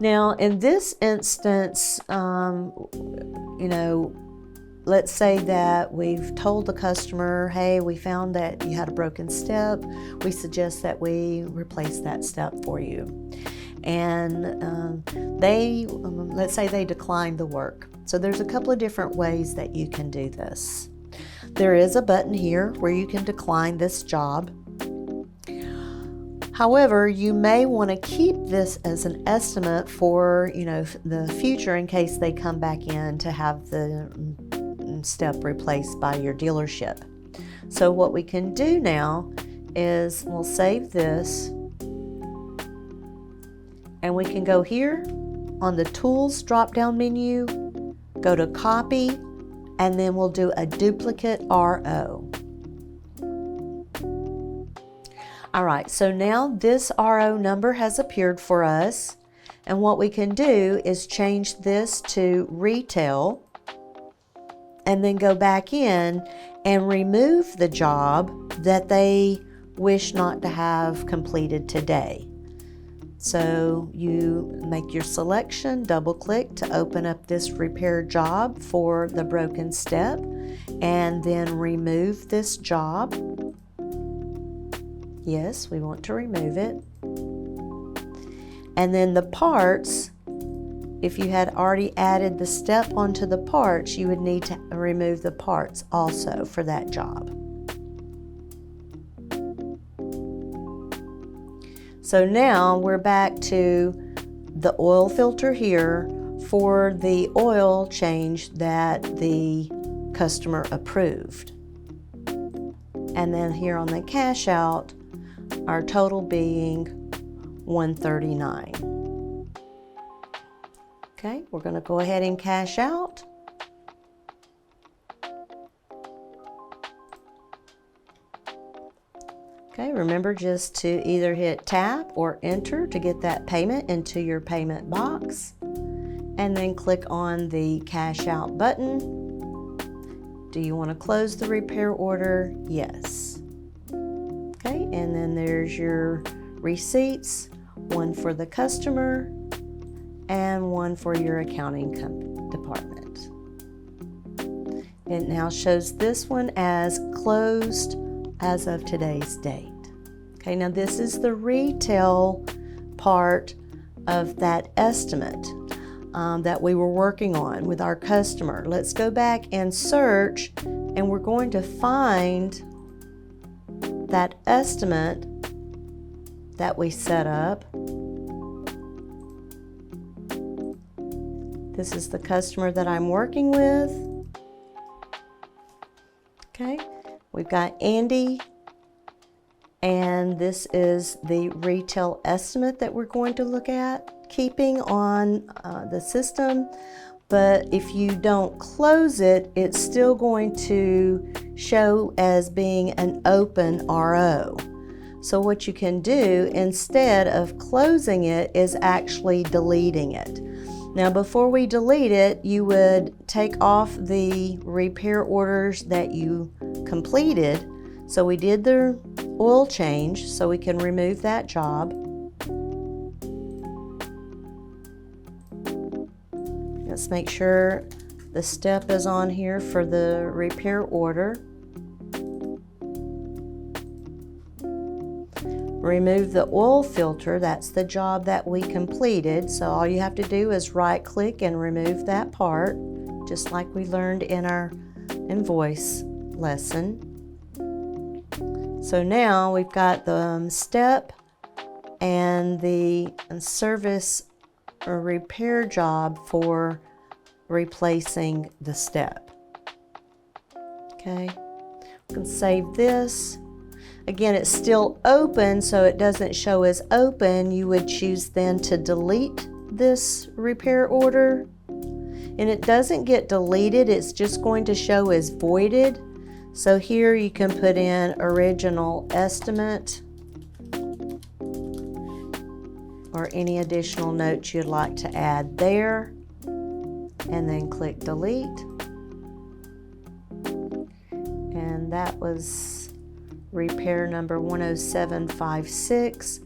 Now, in this instance, let's say that we've told the customer, hey, we found that you had a broken step. We suggest that we replace that step for you. And let's say they decline the work. So there's a couple of different ways that you can do this. There is a button here where you can decline this job. However, you may want to keep this as an estimate for, the future in case they come back in to have the step replaced by your dealership. So what we can do now is we'll save this, and we can go here on the Tools drop-down menu, go to Copy, and then we'll do a duplicate RO. All right, so now this RO number has appeared for us, and what we can do is change this to retail, and then go back in and remove the job that they wish not to have completed today. So you make your selection, double click to open up this repair job for the broken step, and then remove this job. Yes, we want to remove it. And then the parts, if you had already added the step onto the parts, you would need to remove the parts also for that job. So now we're back to the oil filter here for the oil change that the customer approved. And then here on the cash out, our total being $139. Okay, we're going to go ahead and cash out. Okay, remember just to either hit tap or enter to get that payment into your payment box, and then click on the cash out button. Do you want to close the repair order? Yes. Okay, and then there's your receipts, one for the customer and one for your accounting department. It now shows this one as closed as of today's date. Okay, now this is the retail part of that estimate that we were working on with our customer. Let's go back and search, and we're going to find that estimate that we set up. This is the customer that I'm working with. Okay, we've got Andy, and this is the retail estimate that we're going to look at keeping on the system. But if you don't close it, it's still going to show as being an open RO. So what you can do instead of closing it is actually deleting it. Now before we delete it, you would take off the repair orders that you completed. So we did the oil change, so we can remove that job. Let's make sure the step is on here for the repair order. Remove the oil filter, that's the job that we completed. So all you have to do is right click and remove that part, just like we learned in our invoice lesson. So now we've got the step and the service or repair job for replacing the step. Okay, we can save this. Again, it's still open, so it doesn't show as open. You would choose then to delete this repair order, and it doesn't get deleted, it's just going to show as voided. So here you can put in original estimate or any additional notes you'd like to add there, and then click delete. And that was repair number 10756.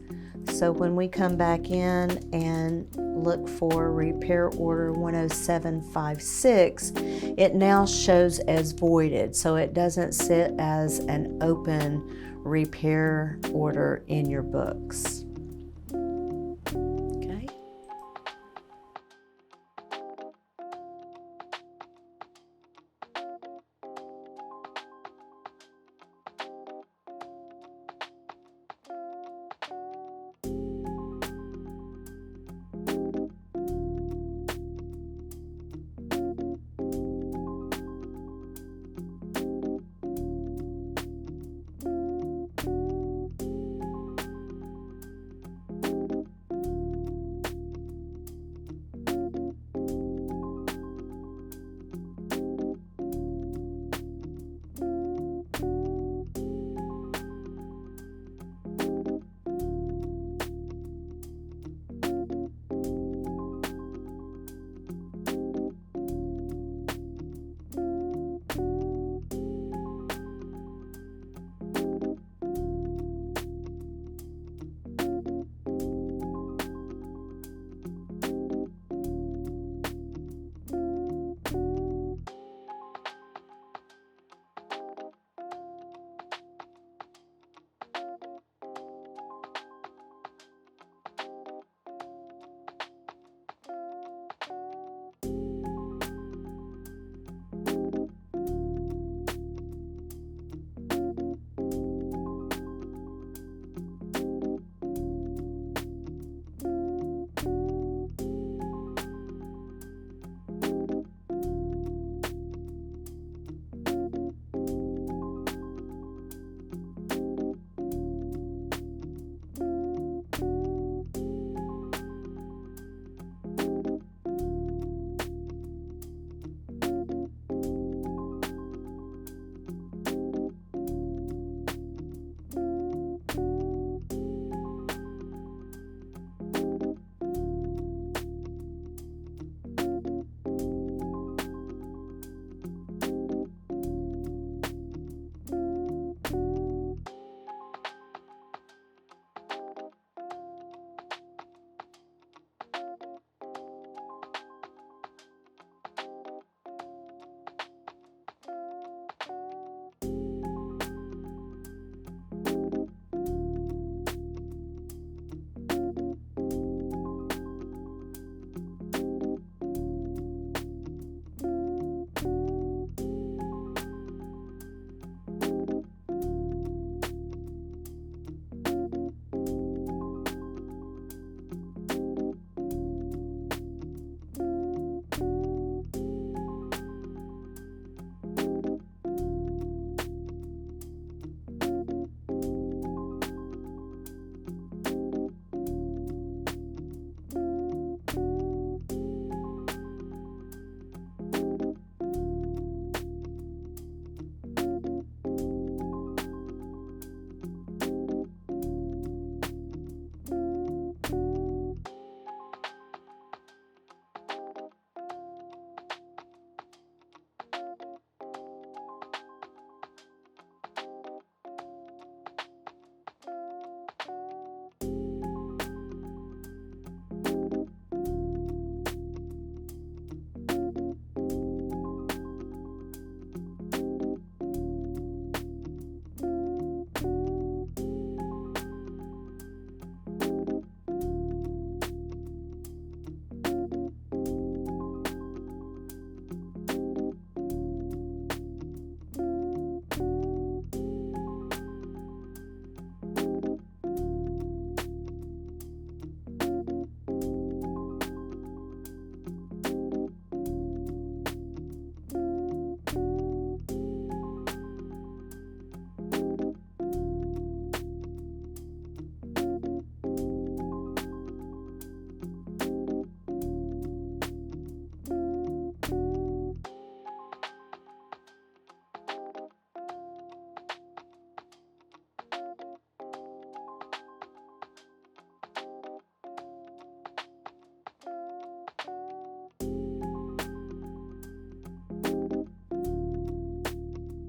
So when we come back in and look for repair order 10756, it now shows as voided, so it doesn't sit as an open repair order in your books.